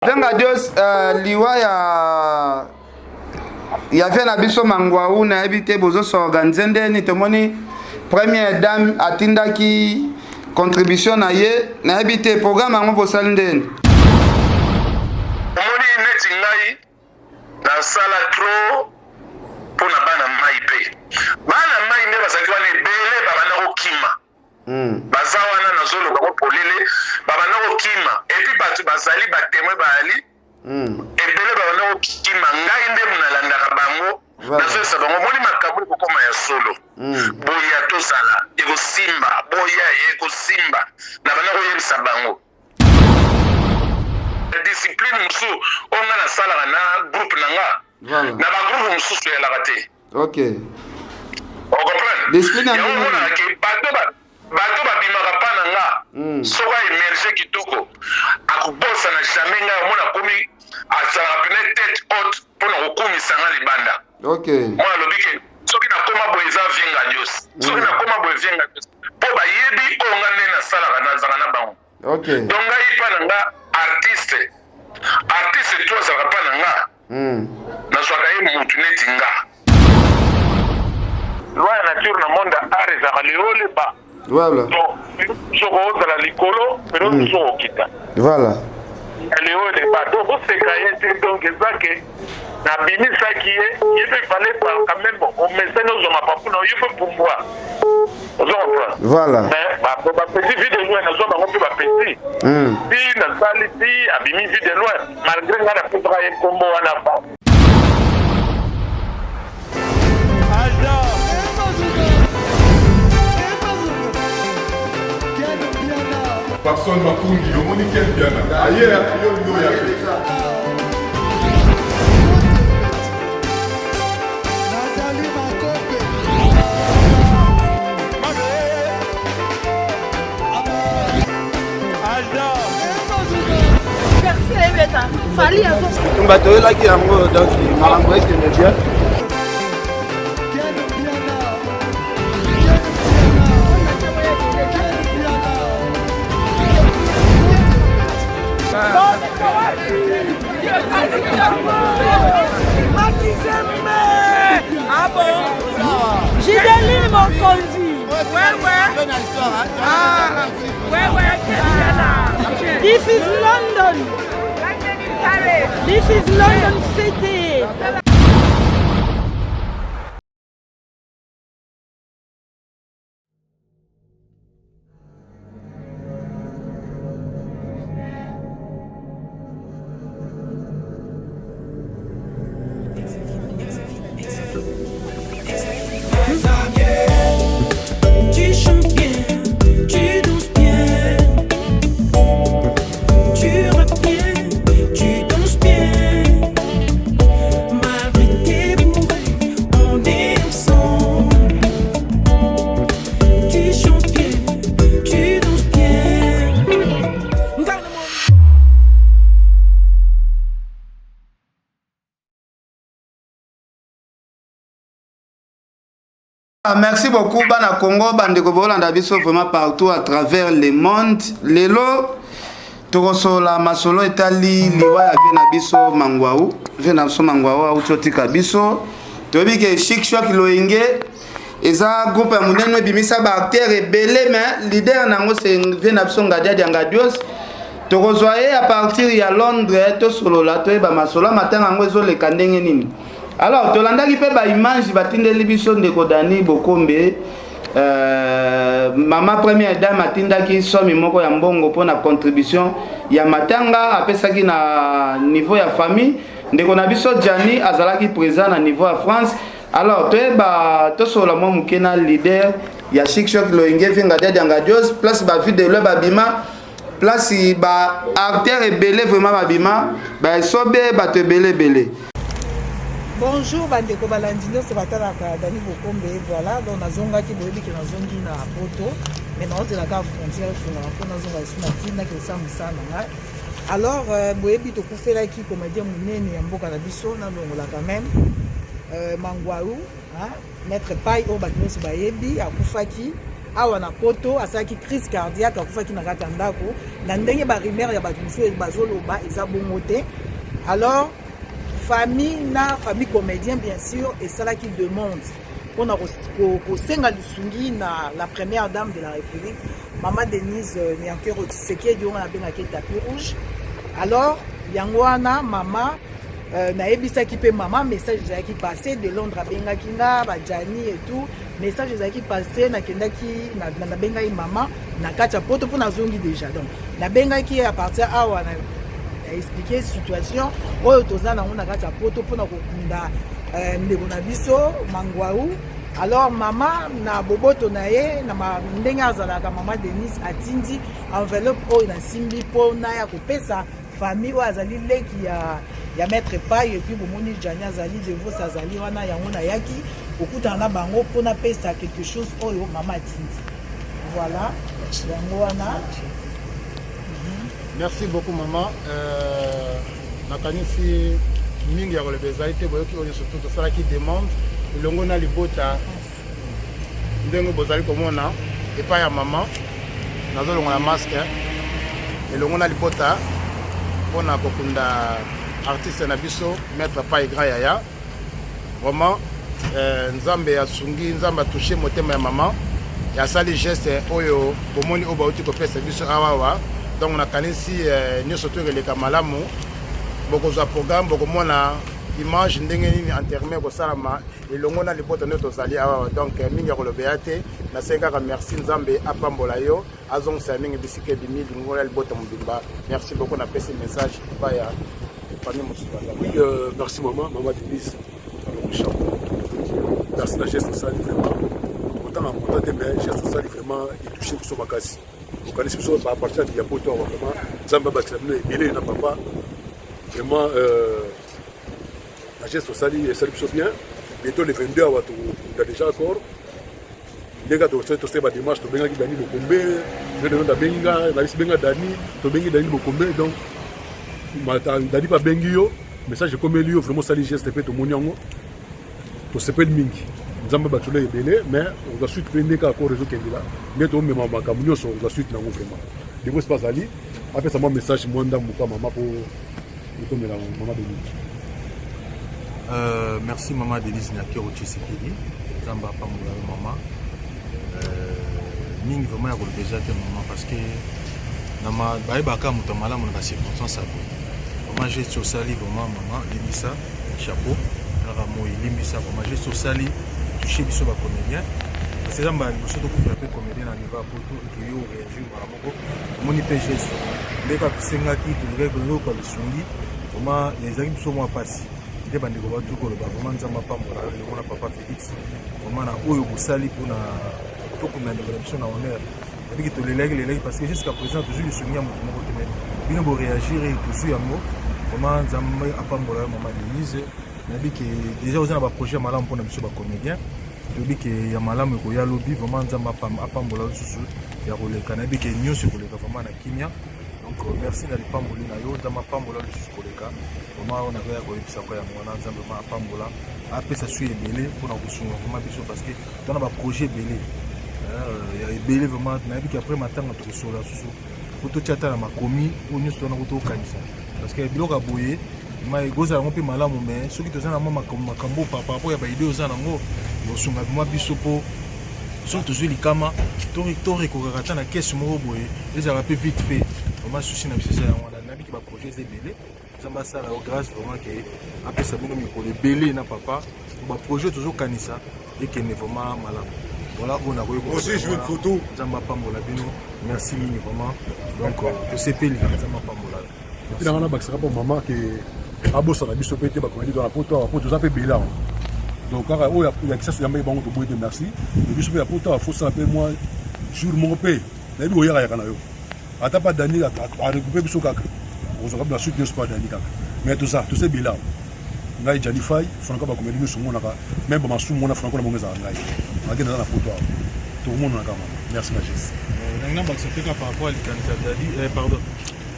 Venga Dios liwa ya fait na biso mangwaou na habité bozo s'organiser ndeni tomoni première dame atindaki contribution na ye na habité programme ngo bosali ndeni omoni neti ngai na sala trop pona bana mai pe bana mai nde bazaki wana ebele babana kokima baza wana na zolo bako polile babana kokima epi bato bazali batemwe bali ebele babana kokima ngai nde munalandaka bango nazoyesa bango moni makambo ekokoma ya solo boya tozala ekosimba boya ekosimba na bana koyebisa bango discipline musu onga na salaka na groupe nanga na bagroupe mosusu eyalaka te ok ocomprendre discipline yaomonaka bato babimaka mpa na nga soko aemerge kitoko akobosa na jamais ngai omona akomi azalaka pene tete haute mpona kokumisa nga libanda mwana alobi ke soki nakoma boye eza vienga nyonso soki nakoma boye vienga nyonso mpo bayebi oyo nga nde nasalaka nazalaka na bango donc ngai mpa na nga artiste to azalaka mpa na nga nazwaka ye mutu neti nga loi ya nature na monde ya art ezalaka leo leba soko ozala likolo pero soko okita leo leba donc oseka ye te donc eza ke nabimisaki ye ye mpe fale quand même omesani ozwa mapapu na ye mpe pumbwa ozo comprendre bapesi vie de loin nazwa bango mpe bapesi si nasali si abimi vie de loin malgré ngai napesaka ye nkombo wana ba Personne m'a conduit, au monde quel bien. Ailleurs, il y a J'ai mon conduit. This is London. This is London City. Merci beaucoup bana Congo bandeko bolanda biso vraiment partout à travers le monde lelo tokosola masolo etali liwa ya vena biso mangwaou au chotika biso tobi ke Chic Choc Loenge eza groupe ya munene bimisa ba acteur ebele mais leader nango c'est vena biso Ngadia Dios tokozwaye à partir ya Londres to solola to ba masolo matanga ngo ezoleka ndenge nini. Alors, tolandaki pe ba image batindeli biso ndeko Dani Bokombe mama première dame atindaki somi moko ya mbongo pona contribution ya matanga apesaki na niveau ya famille ndeko na biso Jani azalaki présent na niveau ya France. Alors, toyeba tosola mo mukena leader ya Chic Choc Loenge Ngadia Dios place ba vie de le babima place ba acteur ebele vraiment babima ba sobe ba tebele. Bonjour, bandeko balandino se batalaka Dani Bokombe voilà donc nazongaki boyebi ke nazongi na poto mais nazela ka frontière funa ko nazonga suna tina ke sa musana nga alors boyebi to kufela ki comédien munene ya mboka na biso na longola quand même mangwaou maître Pai o bakino se bayebi akufaki awa na poto asalaki crise cardiaque akufaki na kati ya ndako na ndenge barimere ya bato mosusu bazoloba eza bongo te. Alors famille comédien bien sûr esalaki demande mpona kosenga lisungi na la première dame de la République Maman Denise Nyankero Tshisekedi oyo abengaki tapis rouge. Alors yango wana mama nayebisaki mpe mama message ezalaki passé de Londres abengaki nga bajani et tout message ezalaki passé nakendaki nabengaki mama na kati ya poto mpo nazongi déjà donc nabengaki à partir awa na expliquer situation oyo toza nango na kati ya poto mpona kokunda ndeko na biso Mangwaou. Alors mama na boboto na ye na ndenge azalaka mama Denise atindi enveloppe oyo nasimbi mpona ya kopesa famille oyo azali leki ya maître paille et puis bomoni jani azali devos azali wana yango na yaki okutana na bango mpona pesa quelque chose oyo mama atindi. Voilà yango wana. Merci beaucoup maman. Nakanisi mingi ya koleba ezali te boyoki oyo surtout tosalaki demande elongo na libota ndenge bozali komona epai ya mama nazolongola masque elongo na libota mpona kokunda artiste na biso maître Paille Grand Yaya. Vraiment nzambe asungi nzambe atouche motema ya mama yasali geste oyo bomoni oyo bauti kopesa biso awawa. Donc nakanisi nyonso to eleka malamu bokozwa programme bokomona image ndenge nini enterme kosalama elongo na libota nde tozali awa. Donc mingi ya koloba te nasengaka merci nzambe apambola yo azongisa mingi bisika ebimi lingo ya libota mobimba. Merci beaucoup na pesi message epai ya famille mosusu. Oui, merci maman Denise. Merci na geste osali vraiment autant en montant mais geste osali vraiment etouché biso makasi okanisi biso bapartir ya poto awa vraiment nzambe abatela bino ebele na papa vraiment la geste osali esali biso bien. Bientôt le 22 awa toza déjà accord ndenge tosali badémarche tobengaki Dani Bokombe ndenge nabengi nga nalisi benga Dani tobengi Dani Bokombe. Donc Dani babengi yo message ekomeli yo vraiment osali geste mpe tomoni yango tosepeli mingi nzambe batula ebele mais on va suite mpe ndenge accord ezokendela nde tomema makambo nyonso on va suite nango vraiment ndenge sipa azali apesa mwa message mwa ndambo kwa mama mpo ekomela mama Denise. Merci Maman Denise Nyankero Tshisekedi nzambe apambola yo mama mingi vraiment ya kolobeja te mama parce que bayebaka moto malamu na bacirconstance ya boye vraiment geste osali vraiment mama limbisa chapeau kaka moi limbisa vraiment geste osali touche biso bacomédien parce que nzambe liboso tokufela mpe comédien na niveau ya poto toyo réagir mala moko tomoni mpe geste ndeka tosengaki tolingaki koyoka lisungi vraiment ezalaki biso mwa mpasi nde bandeko batu koloba vraiment nzambe apambola elongo na papa Félix vraiment na oyo bosali mpona tokunda ndeko na biso na honneur ebiki tolelaki parce que jusqu'à présent toujours lisungi ya moto moko te bino boréagir toujours yango vraiment nzambe apambola mama Denise nayebi ke déjà oza na baprojet ya malamu mpona biso bacomédien toyebi ke ya malamu ekoya lobi vraiment nzambe apambola lisusu ya koleka nayebi ke nyonso ekoleka vraiment na kimia. Donc merci na lipamboli na yo nzambe apambola lisusu koleka vraiment oyo nakoya koyebisa kwa yango wana nzambe apambola apesa su ebele mpona kosunga vraiment biso parce que tona baprojet ebele ya ebele vraiment nayebi ke après matanga tokosola susu po totia ata na makomi oyo nyonso tona kotokanisa parce que biloko ya boye egoza yango mpe malamu mais soki toza na mwa makambo par rapport ya baide oza nango kosunga mwa biso mpo soki tozwi likama torekokaka ata na kese moko boye ezalaka mpe vite fait vraiment susi na biso eza yango wana nabiki baprojet eza ebele nzambe asala yo grâce vraiment ke apesa bino mikolo ebele na papa baprojet tozokanisa ekende vraiment malamu. Voilà, on a aussi joué une photo. Nzambe apambola bino merci mingi vraiment donc tosepeli nzambe apambola il a bakisaka mpo mama ke abosana biso mpe te bakomedi dans la poto awa po toza mpe bela donc kaka oyo ya kisasa yamba bango toboyi te merci e biso mpe ya poto awa fosala mpe mwa jour moko mpe nayebi oyakayaka na yo ata pa Dani arecoupe biso kaka ozwaka na suite nyonso pa Dani kaka mais toza bela ngai Jani Faye franco bakomedi nyonso monaka même bamasumu mona franco na bango ezala ngai akende aza na poto awa tokomonaka mama merci na geste nanga bakisa mpe kaka par rapport à likanisa Dadi pardon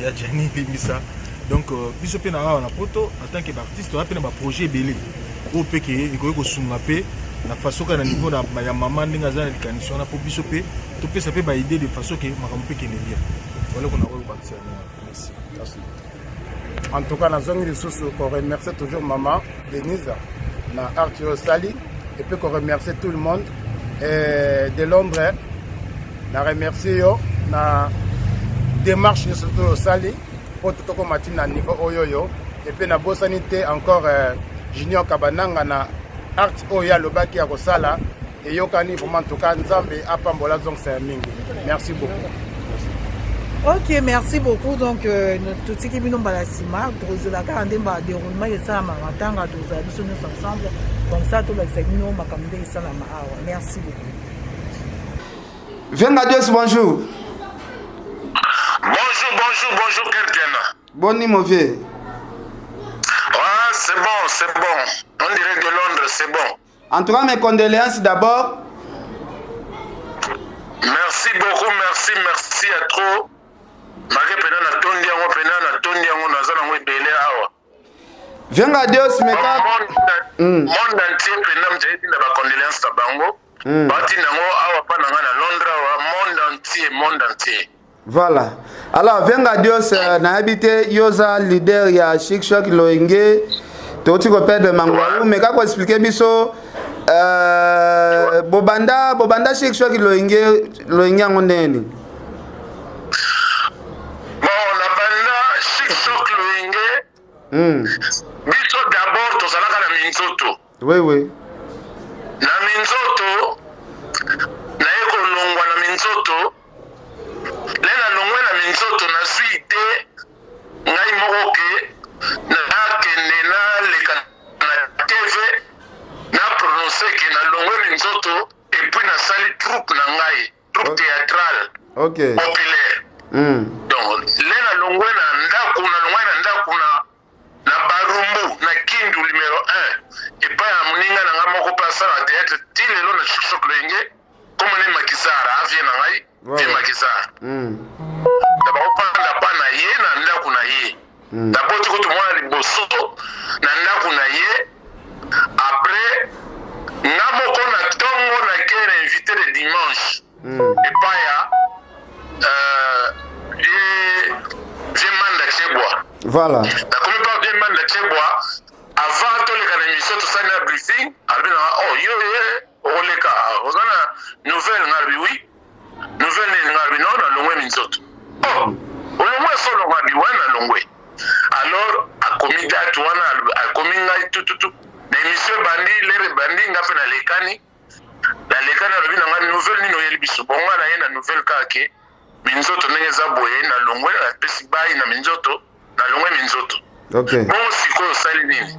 ya Jani limbisa donc biso mpe na awa na poto en tant que baartiste oya mpe na baprojet ebele oyo mpe ke ekoki kosunga mpe na façon que na niveau na ya maman ndinga za likanisi wana po biso pe to pesa pe ba idée de façon que makambo pe kene bien wala kuna ko bakisa merci. En tout cas, nous avons remercié toujours maman Denise, na Arthur Sali, et puis qu'on remercie tout le monde de Londres. Na remercié yo na démarche de surtout Sali pour tout comme matin niveau oyoyo et puis na bosanité encore Junior Kabananga na art oya lobaki ya kosala et yokani vraiment en tout cas nzambe apambola donc c'est mingi. Merci beaucoup. Ok, merci beaucoup. Donc, tout ce qui est venu dans la CIMA, nous avons un déroulement de ça, nous avons ensemble. Comme ça, tout le monde va camder ça. Merci beaucoup. Viens, Dieu, bonjour. Bonjour, quelqu'un. Bon, mauvais. Ah, c'est bon. On dirait de Londres, c'est bon. En tout cas, mes condoléances d'abord. Merci beaucoup, merci à trop. Viens à Dieu, mais monde entier condoléances monde entier. Voilà. Alors, viens à Dieu, na habité Yosa leader ya Chic Shock Loenge. Toti ko père de Mangwaru, mais kako expliquer biso Bobanda Chic Shock Loenge ngondeni. Biso d'abord tozalaka na minzoto. Oui. Na minzoto na eko longwa na minzoto. Lena longwa na minzoto na suite ngai mokoke na kende na leka na TV na prononcer que na longwa minzoto et puis na sali troupe na ngai, troupe théâtrale. OK. Populaire. Donc lena longwa na ndaku na barumbu na kindu numéro 1 et pas à muninga na ngamoko pasa na théâtre tilelo na Chic Shock Loenge comme ne makisara avie na ngai vie makisara d'abord panda pa na ye na ndaku na ye d'abord tu ko mwana liboso na ndaku na ye après ngamoko na tongo na kere invité de dimanche et pas ya j'ai manda cheboa. Voilà. La commission de demande de Tchebois, avant tous les émissions, tout ça, il y a un briefing. Oh, on les cas. On a une nouvelle, oui. Nouvelle, non, on a l'ongwe minzot. Oh, on a moins solo, on a l'ongwe. Alors, à comité, à comité, tout. L'émission Bandi, les Bandi, on a fait la Lekani. La Lekani, on a une nouvelle, nous, il y a une nouvelle cas. Minzoto, on a na l'ongwe, la Pesibai, na Minzoto. Na longwe minzoto. OK. Bon siko sali nini.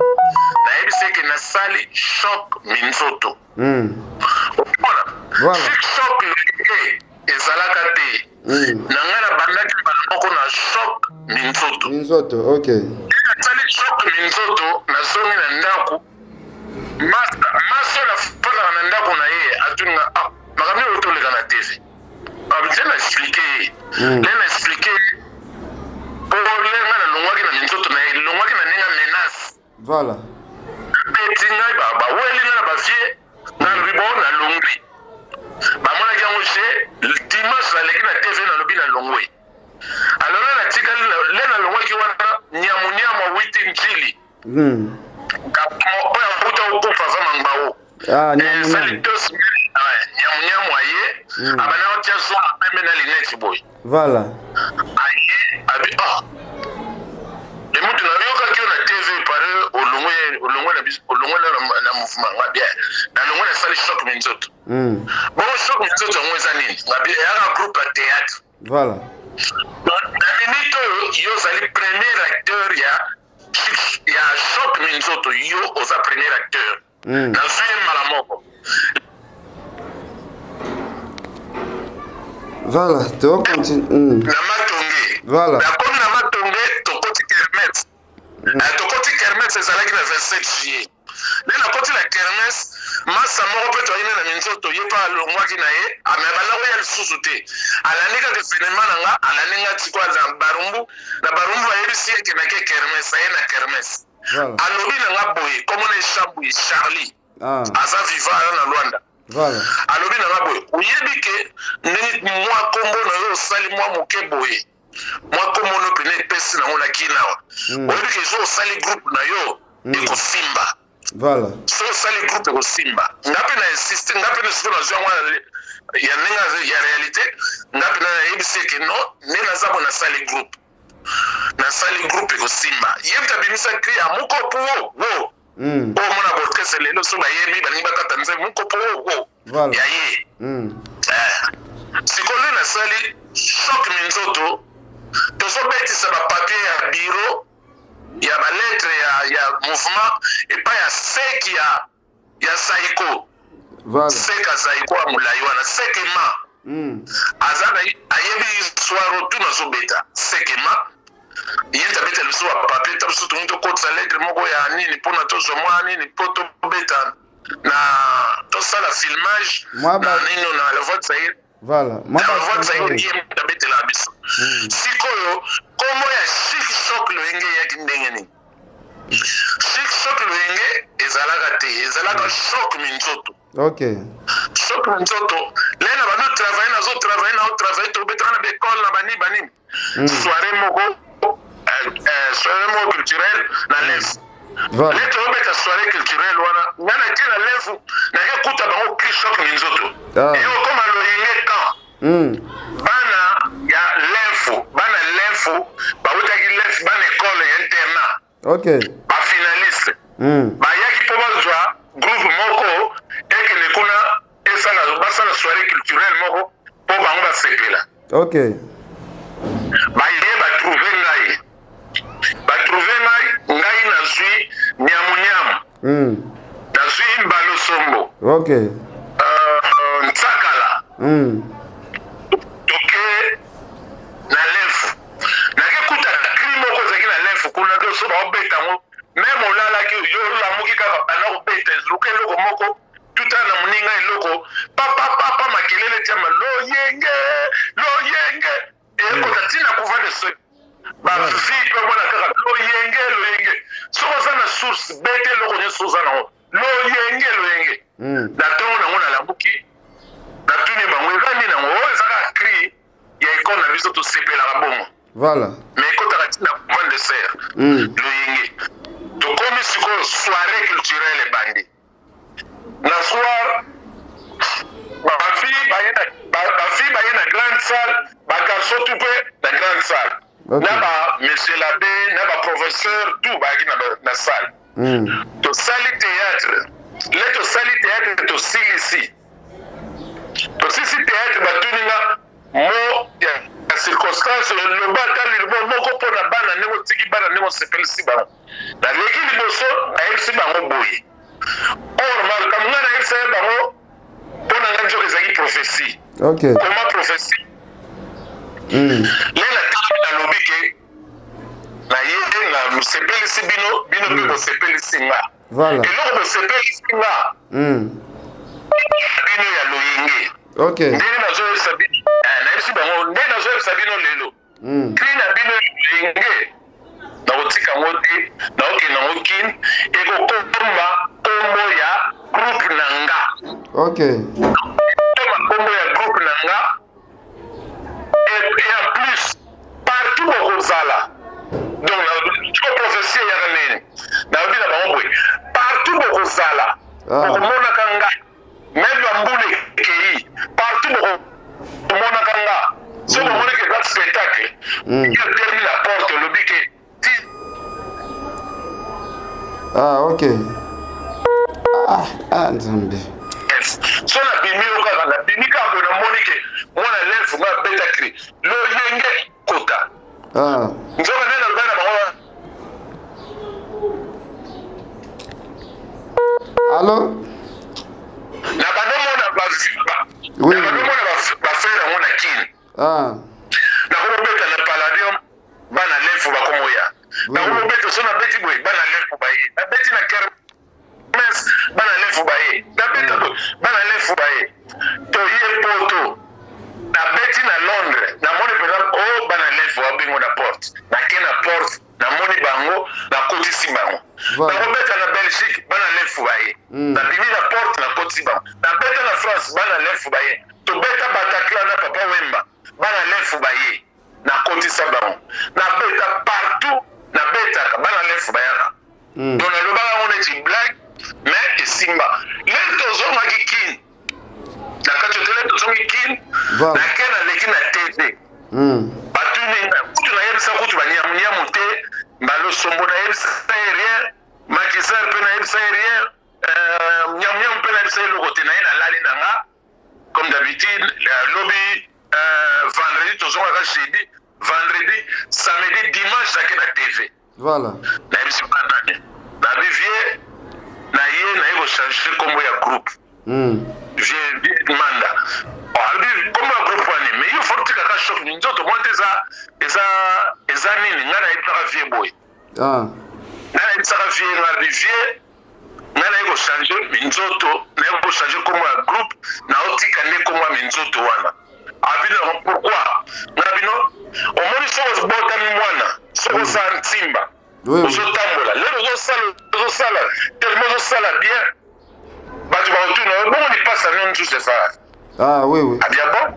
Na ebise ke na sali Shock minzoto. Voilà. Chic Shock Loenge ezalaka te. Na ngana bandaki banoko na Shock minzoto. OK. Na sali Shock minzoto na zongi na ndaku. Maso na fala na ndaku na ye atunga makamio otoleka na TV. Abitena expliquer. Lena expliquer voilà. Voilà. Na mouvement nga bien na longo na sali Shock minzoto bon Shock minzoto ngweza nini ngabi ya groupe à théâtre voilà na minito yo zali premier acteur ya Shock minzoto yo oza premier acteur na film malamoko voilà to continue na matonge voilà na comme na matonge to koti kermesse to koti kermesse ezalaki na 27 juillet. Nena koti la kermesse masa moko pe to ina na minzoto ye pa longwaki na ye amebana ko ya lisusu te alanika ke cinéma nanga alaninga tiko za barumbu na barumbu ya bisi ke na ke kermesse ye na kermesse alobi nanga boye comme ne chambu Charlie aza vivant na Luanda alobi na ngabo oyebi ke ndenge mwa kombo na yo osali mwa moke boye mwa kombo no pene pesi na ngona kinawa oyebi ke zo osali groupe na yo ekosimba so osali groupe ekosimba ngape na insiste ngape na siko na zwa mwana ya nenga ya realite ngape na yebisi ke no nena zabo na sali groupe ekosimba yebita bimisa kri ya mukopo wo mona borkese lelo so bayemi baningi bakata nze mukopo wo ya ye sikolo na sali shock minzoto tozobetisa bapapie ya biro ya baletre ya mouvement epa ya seki ya saiko seka saiko ya molai wana sekema azana ayebi soiro tu nazobeta sekema yenta beta lusu wa papier tabusu tunito kotsa lettre moko ya nini pona tozo mwa nini poto beta na tosala filmage na nino na la voix saïr la voix saïr yenta beta la biso sikoyo komo ya chic shock loenge ya kindengeni chic shock loenge ezalaka shock minzoto shock minzoto lena bano travailler na to beta na bekol na bani soirée moko soirée culturelle na lef leto obeta soirée culturelle wana ngana kila lefu na ke kuta bango Christophe Minzoto yo koma loyenge kan bana lefu bawuta ki lef bana école internat ba finaliste ba yaki po bazwa groupe moko ekene kuna esala basala soirée culturelle moko po bango ba sepela ba yeba trouver ngai nazwi nyamunyamu nazwi mbalo sombo ntsakala toke na lefu nake kuta kri moko zaki na lefu kuna doso baobeta ngo meme olalaki yo lamuki kaka bana kobeta luka eloko moko tuta na moninga eloko papa makelele tiama loyenge ekota ntina kuva de so bavipe mwana kaka loyenge soko za na source bete eloko nyonso oza nango loyenge na ntongo nango nalamuki natuni bango ezani nango oyo ezaka cri ya ekole na biso tosepelaka bongo me ekotaka ntina kuva de serre loyenge tokomi sikoyo soirée culturelle ebandi na soir bafille baye na grande salle bagarçon tout pe na grande salle na ba monsieur l'abbé na ba professeur tout bayaki na salle tosali théâtre tosisi théâtre batuninga mo ya circonstance loba tali moko mpona bana ndenge otiki bana ndenge osepelisi bango naleki liboso nayebisi bango boye or kamunga nayebisa ye bango mpona nga nzoka ezalaki prophétie koma prophétie lela tali nalobi ke naye na mosepelisi bino mpe bosepelisi nga eloko bosepelisi nga bino ya loyenge ndenge nazoyebisa bino nayebisi bango nde nazoyebisa bino lelo kri na bino loyenge nakotika ngo te nakokenda ngo kini ekokomba kombo ya groupe na nga kombo ya groupe na nga et en plus partout bokozala donc prophétie yaka nini nayobi na bango boye partout bokozala bokomonaka nga même bambula ekei partout bokomonaka nga so bomoneke eza spectacle termi la porte olobi ke nzambe so nabimi yo kaka nabimi kaka boye namoni ke mwana lefu nga beta cri loyenge kota nzoka nde nalobai na bango allo na bandomona bafere yango na kini nakobobeta na palladium bana lefu bakomoya nakobobeta so nabeti boye bana lefu baye nabeti na kermes bana lefu baye nabeta boye bana lefu baye toye poto na beti na Londres na moni pena o bana lef wa bingo na porte na kena porte na moni bango na kotisi bango na beta na Belgique bana lef wa ye na bimi na porte na kotisi bango na beta na France bana lef wa ye to beta Bataclan na Papa Wemba bana lef wa ye na kotisa bango na beta partout na beta ka bana lef wa ya donc na lo bana on est blague mais simba lento zonga kikin na kachotele to zonga kikin na kena leki na TV batuni na kutu na yebisa kutu banyamnya mote mbalo sombo na yebisa rien makisar pe na yebisa rien nyamnya pe na yebisa logote na ina lali nanga comme d'habitude lobby vendredi to zonga ka jeudi vendredi samedi dimanche na kena TV voilà na yebisa banane na vivier na ye na yego changer kombo ya groupe j'ai demanda albi kombo ya groupe ani mais il faut que ka choc ni nzoto monte eza nini ngana ipaka vie boy ngana ipaka vie na vie ngana yego changer minzoto na yego changer kombo ya groupe na otika ne kombo ya minzoto wana abino pourquoi ngabino omoni so bota mi mwana so sa ntimba ozotambola lelo ozosala tellement ozosala bien bato baotuna bongo ni pasa nio nsusu ezala oui abia bon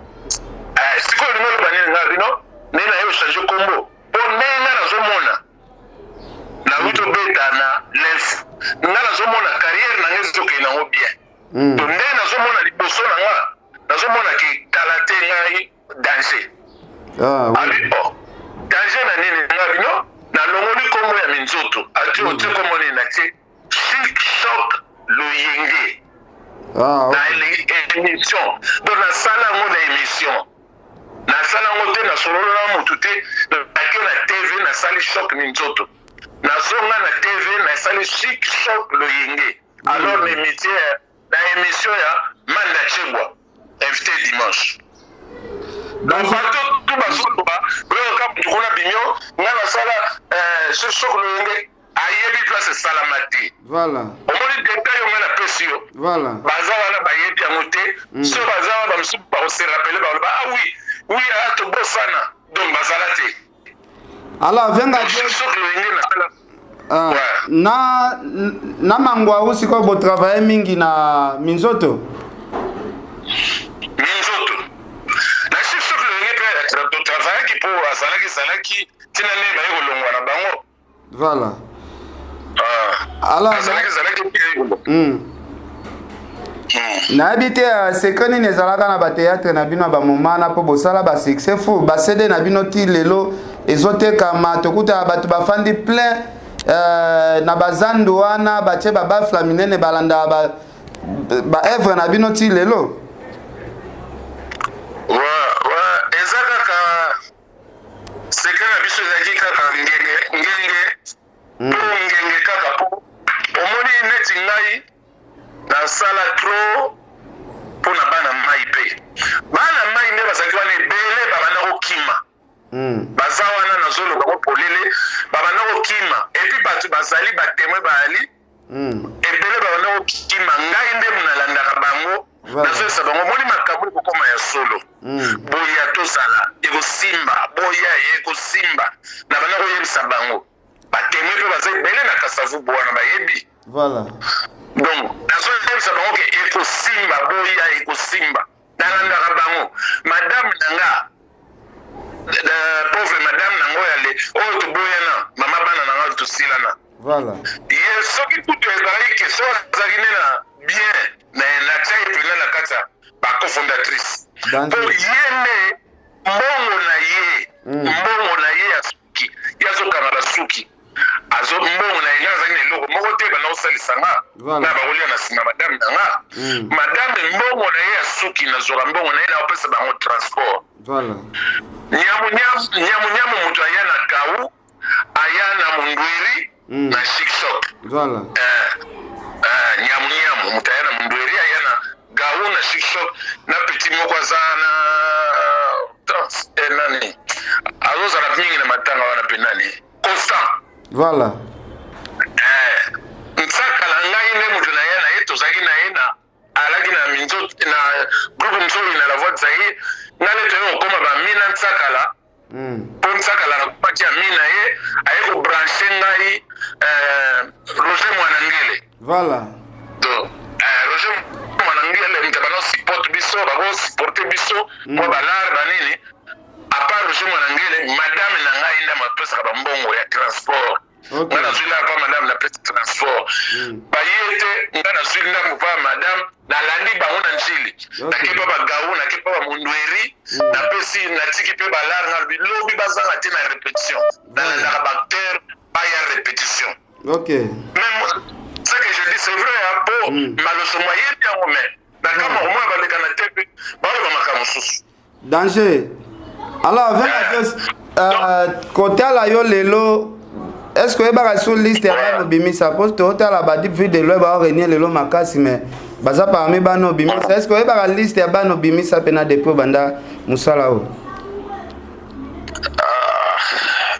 sikoyo lingolo banini nga bino ndenge na ye ochange kombo mpo ndenge nga nazomona nauti obeta na lef nga nazomona carrière na nga ezokei nango bien to ndenge nazomona liboso na nga nazomona ke kala te ngai danger abi danger na nini nga bino na longoli kombo ya minzoto ati otie kombo nini na tie Chic Choc Loyenge na émission donc nasala yango na émission nasala yango te nasololo na motu te nake na TV nasali Choc minzoto nazonga na TV nasali Chic Choc Loyenge alors na émission ya Manda Chebwa invité dimanche donc bato tout bazoloba oyo ka mutu kuna bimio nga nasala Choc Loyenge ayebi place salamati voilà omoni détail yo nga na pesi yo voilà baza wana bayebi yango te so baza wana bamosusu bakose rappele baloba oui tobosana donc bazala te alors venga Choc Loyenge nasala na mangwa usi ko bo travailler mingi na minzoto na Choc Loyenge pe to travailler ki po azalaki tina ne baye kolongwa na bango voilà alors nayebi te secret nini ezalaka na bateatre na bino ya bamomana mpo bosala basuccès fou basede na bino ti lelo ezotekama tokutaka bato bafandi plein na bazando wana batie babafla minene balandaka baevre na bino ti lelo eza kaka secret na biso ezalaki kaka ngenge ngenge kaka po omoni neti ngai nasala tro mpo na bana mai mpe bana mai nde bazalaki wana ebele babanda kokima baza wana nazoloba ko polele babanda kokima epuis bato bazali batemoin bazali ebele babanda kokima ngai nde nalandaka bango nazoyesa bango omoni makambo ekokoma ya solo boya tozala ekosimba boya ekosimba na banda koyebisa bango batemi mpe baza ebele na kasavubu wana bayebi voilà donc nazoyebisa bango ke ekosimba boya ekosimba nalandaka bango madame nanga pauvre madame nango yale oyo toboyana mama bana nanga tosilana voilà ye soki kutu ezalaki ke so azalaki ne na bien na tia epena na kati ya bacofondatrice po ye nde mbongo na ye ya suki ye azokanga basuki mbongo na ye azalaki na eloko moko te bana osalisanga na bakolia na nsima madame nanga madame mbongo na ye ya suki nazoka mbongo na ye na opesa bango transport nyamu moto aya na gau aya na mundweri na Chic Choc nyamu moto aya na mundweri aya na gau na Chic Choc na petit moko aza na nani azozala mingi na matanga wana pe nani constant voilà nsakala ngai nde moto na ye na ye tozalaki na ye na alaki na minzoto na groupe msoi na la voix de Zaïre ngale to koma ba mina ntsakala po ntsakala na kupaki ya mina ye aye ko brancher ngai Roger Mwanangele voilà donc Roger Mwanangele ntabana support biso ba ko supporter biso po balar banini à part Roger Mwanangele madame na ngai na mapesa ba mbongo ya transport. Okay. Ngana zula pa madame la peste transport. Bayete ngana zula mpa madame na landi bango na njili. Na kipa ba gawu na kipa ba mundweri na pesi na tiki pe balar na bilobi bazanga te na répétition. Na la bacteur pas ya répétition. OK. Même ce que je dis c'est vrai hein pour maloso moyen bien mais na kama au moins ba le kana tepe ba ba makamususu. Danger. Alors avec côté la yo lelo est-ce que ba sur liste ya ba bimisa poste hôtel la ba vu de lo ba renier lelo makasi mais baza parmi ba no bimisa est-ce que ba liste ya ba no bimisa pena depuis banda musala o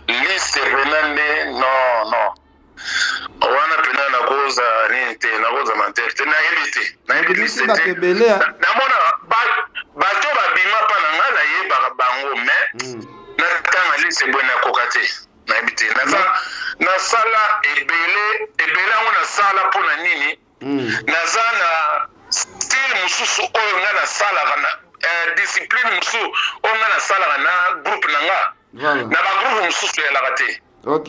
liste renande non wana pena na koza nite na koza manterte na ebite na ebite ba kebele na mona bato ba bima pa na ngala ye ba bango mais na tanga liste bwana kokate na ebite na sala ebele ngona sala pona nini naza na style mususu oyo nga na sala kana discipline mususu oyo nga na sala kana groupe nanga na ba groupe mususu ya lakate. OK.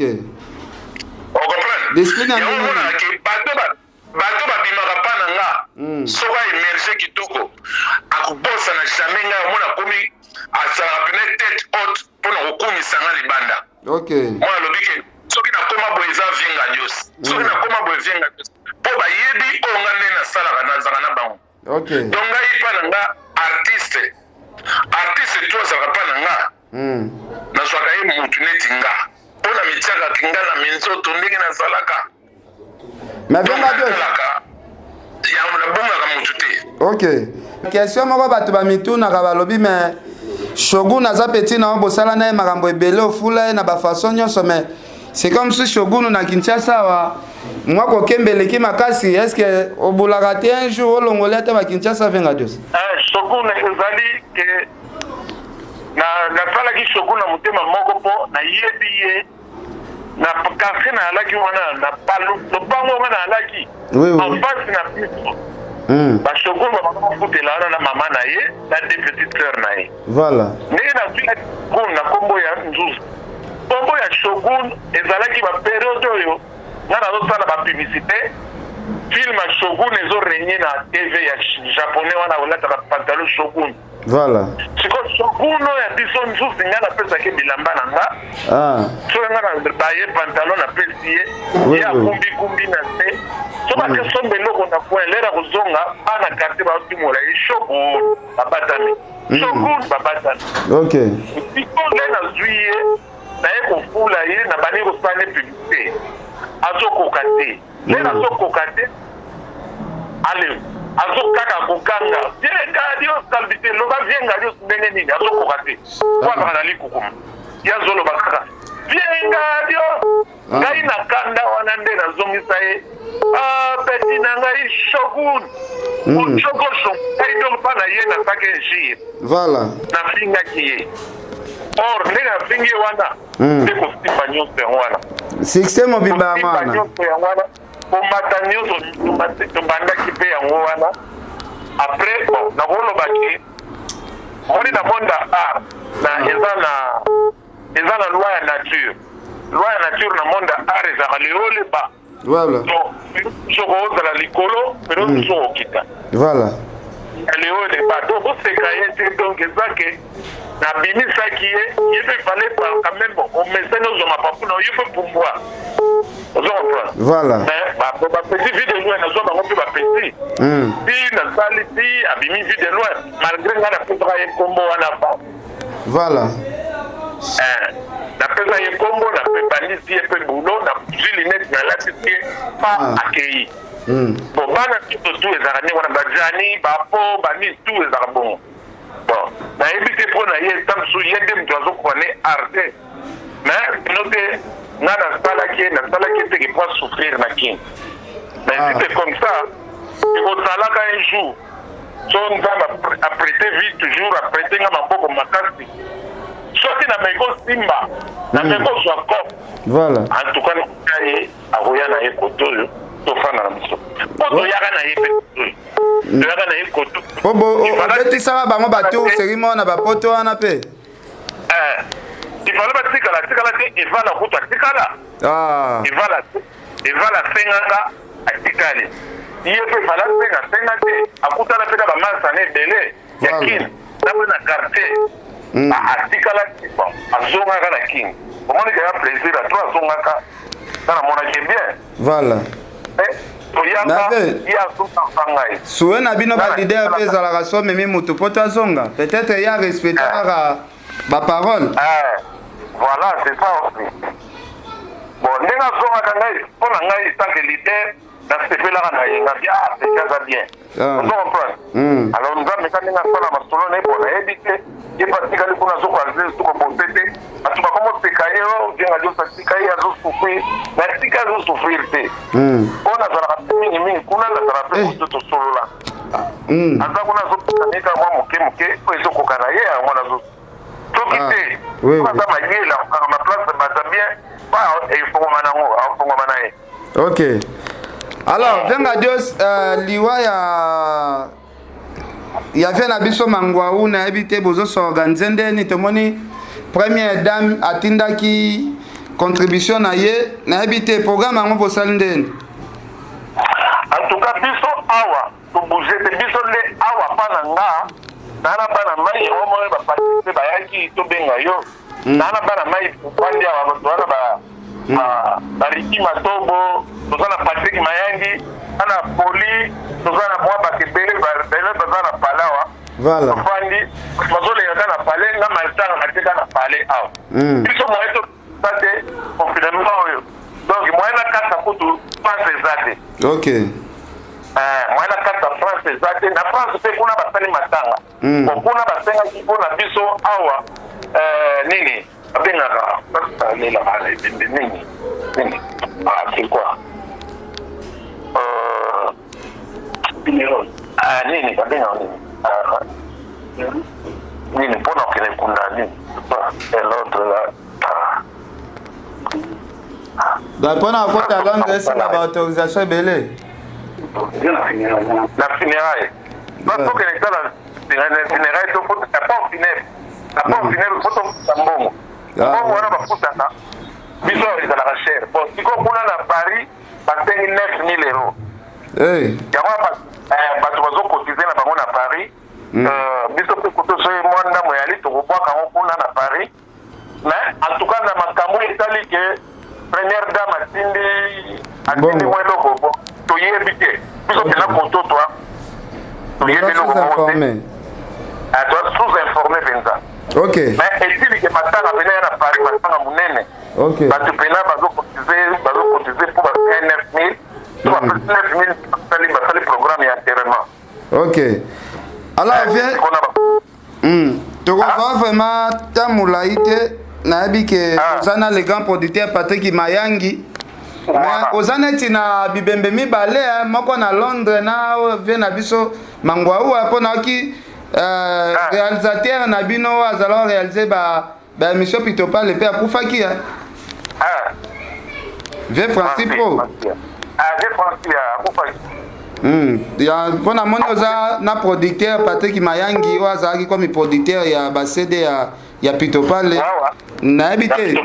On comprend? Discipline ya ngona ke bato ba bimaka pa nanga soka emerger kitoko akubosa na jamais nga mona komi asala pene tête haute pona kokumisa nga libanda. OK. Moi lobi ke soki na koma boye za vinga dios soki na koma boye vinga dios po ba yebi o nga ne na sala kana zaka na bango. OK. Donc ngai pa nanga artiste to za pa nanga na swaka ye mutu neti nga pona michaka kinga na minzoto ndenge na salaka mais vinga dios ya na bonga ka mutu te. OK. Question moko bato ba mituna ka balobi mais Shogun aza petit na bosala na makambo ebele ofula na ba façon nyonso mais c'est comme si Shogun na Kinshasa wa moi ko kembele ki makasi est-ce que obulaka te un jour olongola te ba Kinshasa venga dos Shogun ezali ke na sala ki Shogun na mutema moko po na yebi na kasi na alaki wana na palu to bango na alaki en face na piso ba Shogun ba mafutela na mama na ye na deux petites sœurs na ye voilà ndenge na vila kuna kombo ya nzuzu kombo ya Shogun ezalaki ba période oyo nga nazosala ba publicité film ya Shogun ezo régner na TV ya japonais wana olataka pantalon Shogun voilà siko Shogun ya biso nzuzu nga napesaki bilamba na nga so nga na baye pantalon na pesi ye ya kumbi na se so bake sombe loko na point lera kozonga bana quartier baotimola ye Shogun babatami Shogun babatami. OK. Siko le na zuye na ye kofula ye na bani kosala publicité azokoka te le azokoka te ale azokaka kokanga vienga dios kalbite loba vienga dios ndenge nini azokoka te kwa na likukuma yazoloba kaka vienga dios ngai na kanda wana nde nazongisa ye petit na ngai Shogun uchokosho ngai donc pa na ye na sake njie voilà na finga ki ye or ndenge na fingi wana nde kosimba nyonso yango wana succès mobimba ya mwana komata nyonso tobandaki mpe yango wana après bon nakolobaki moni na monde ya art na eza na loi ya nature na monde ya art ezaka leoleba voilà soko ozala likolo pero soko okita voilà leoleba donc oseka ye te donc ezake nabimisaki ye mpe fallait quand même omesani ozwa mapapuna ye mpe pumbwa ozo comprendre voilà bapeti vie de loin nazwa bango mpe bapeti si nasali si abimi vie de loin malgré nga napesaka ye nkombo wana ba voilà napesa ye nkombo napebandisi ye mpe bulo nazwi linete nalatisi ye pa akei bon bana biso tu ezalaka ndenge wana bajani bapo bani tu ezalaka bongo bon nayebi te mpo na ye ntango mosusu ye nde moto azokwane arte mais bino te nga nasalaki eteke mpo asouffrir na kini mais c'était comme ça ekozalaka un jour so nzambe aprete vie toujours aprete nga maboko makasi soki na meko simba na meko zwa kop voilà en tout cas naye akoya na ye koto oyo tofanda na biso po toyaka na ye pe toyaka na ye koto po obetisaka bango batour serimo na bapoto wana pe ifale batikala te evala kutu atikala evala senganga atikali ye pe vala senga te akutana mpe na bamasana ebele ya kini nape na quartier atikala bon azongaka na kini omonike ya plaisir ato azongaka tana monake bien voilà toyaka ye azongaka ngai suwe na bino balider mpe ezalaka so memi motu po to azonga peut-être ya respecte kaka baparole voilà c'est ça aussi bon ndenge azongaka ngai mpo na ngai tanke lider nasepelaka na ye ngabi peke aza bien ozo comprendre alors nzambe ka ndenge asala masolo na ye bo nayebi te ye batikali kuna azokobose te bato bakomoseka ye ojenga lioso atika ye azosouffrir natika azosouffrir te mpo nazalaka mpe mingimingi kuna nazala mpe koto tosolola aza kuna azopesa nika mwa moke po ezokoka na ye yango nazo soki te aza mayela okanga maplace baza bien pa efongoma nango afongoma na ye ok alors venga dios liwa ya vie na biso mangwau nayebi te bozosorganize ndeni tomoni première dame atindaki contribution na ye nayebi te programme yango bosali ndeni en tout cas biso awa tobouge te biso nde awa mpa na nga nana bana mai omoyo baparticipe bayaki tobenga yo nana bana mai bandi awa bato wana bariki matobo toza na Patrick Mayangi ana poli toza na mwa bakebele baza na pale awa voilà tofandi bazolenga na pale nga maltanga mateka na pale awa biso moye tosate confinement oyo donc moye na kata kutu France eza te ok moye na kata France eza te na France mpe kuna basali matanga kuna basengaki mpona biso awa nini babengaka basalela bana nini c'est quoi nini babengaka nini mpona okende kunda nini l'autre là mpona akota londres esinga baautorisation ebele na funéraille bakokende tala funéraille to port funèbre na port funèbre fo tofuta mbongo mbongo wana bafutaka biso ezalaka cher bon sikoyo kuna na paris basengi 9000 euros yango bato bazokotize na bango na paris biso mpe kutu soki mwa ndambo yali tokobwaka yango kuna na paris mais en tout cas na makambo etali ke première dame atindi mwa eloko bo toyebi te biso pena koto toa toyebi eloko moko te toa sous-informé mpenza ok mais etili ke matanga pena ya na paris matanga monene bato pena bazokotize mpo basali 9000 to bapesi 9000 basali programme ya enterrement ok alors viens tokozwa vraiment ta molai te nayebi ke oza na le grand producteur Patrick Mayangi mais oza neti na bibembe mibale moko na Londres na vie na biso mangwau mpo naoki réalisateur na bino azala réaliser baémission pitopale mpe akufaki vie Francis Pro mpo namoni oza na producteur Patrick Mayangi oyo azalaki komi producteur ya bacd ya pitopale nayebi te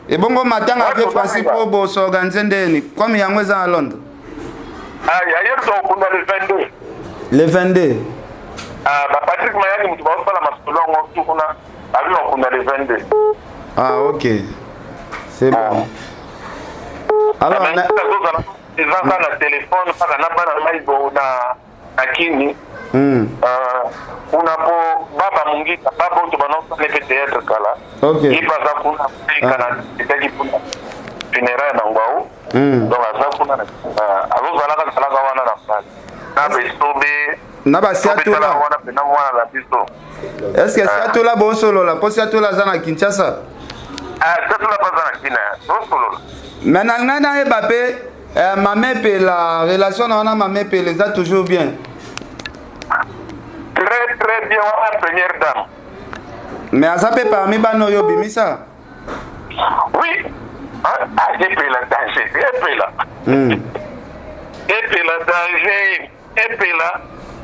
ebongo matanga ave Francis Pro bosorganize ndeni komi yango eza na Londres le 22 Patrick Mayangi mutu baosala masolo yango tukuna abi okunda le 22 ok c'est bon alors ezanga na telefone mpaka na bana maibo na kini kuna po baba mungika baba oyo banosala mpe théâtre kala ye mpe aza kuna ekana etaki mpona funéraille na ngwau donc aza kuna azozalaka wana na fale na besobe na basiatola wana pena mwana na biso est ce que siatola bosolola mpo siatola aza na Kinshasa siatola mpe aza na kina bosolola mais na ngai nayeba mpe mamepela relation na wana mamepela eza toujours bien très bien la première dame. Mais aza pe parmi bano oyo bimisa. Oui. Ah, epela danger, epela. Epela danger, epela.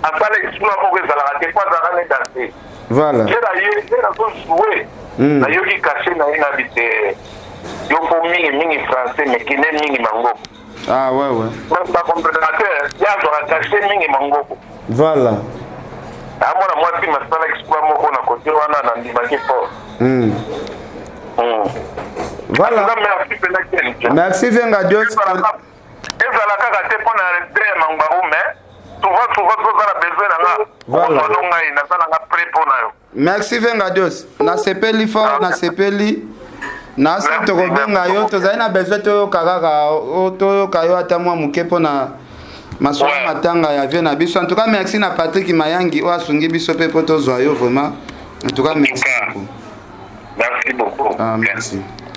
Asala exploit pour que ça la rate pas dans les danser. Voilà. J'ai la chose jouer. Na yoki caché na ina bité. Yo pour mingi français mais qui n'est mingi mango. Ah ouais. Même pas compréhendateur, ya doit cacher mingi mango. Voilà. Amona moi si masala exploit moko na côté wana na ndimaki fort. Voilà. Merci Venga Dios. Ezala kaka te pona retrait mangbaru mais souvent ça a besoin na voilà. Na nga prêt pona yo. Merci Venga Dios. Na sepeli fort na sepeli. Na sito ko benga yo to zaina besoin to kaka to kayo atamwa muke pona masolo matanga ya vie na biso. En tout cas merci na Patrick Mayangi o asungi biso pe poto zo yo vraiment. En tout cas merci beaucoup. Merci beaucoup. Ah merci.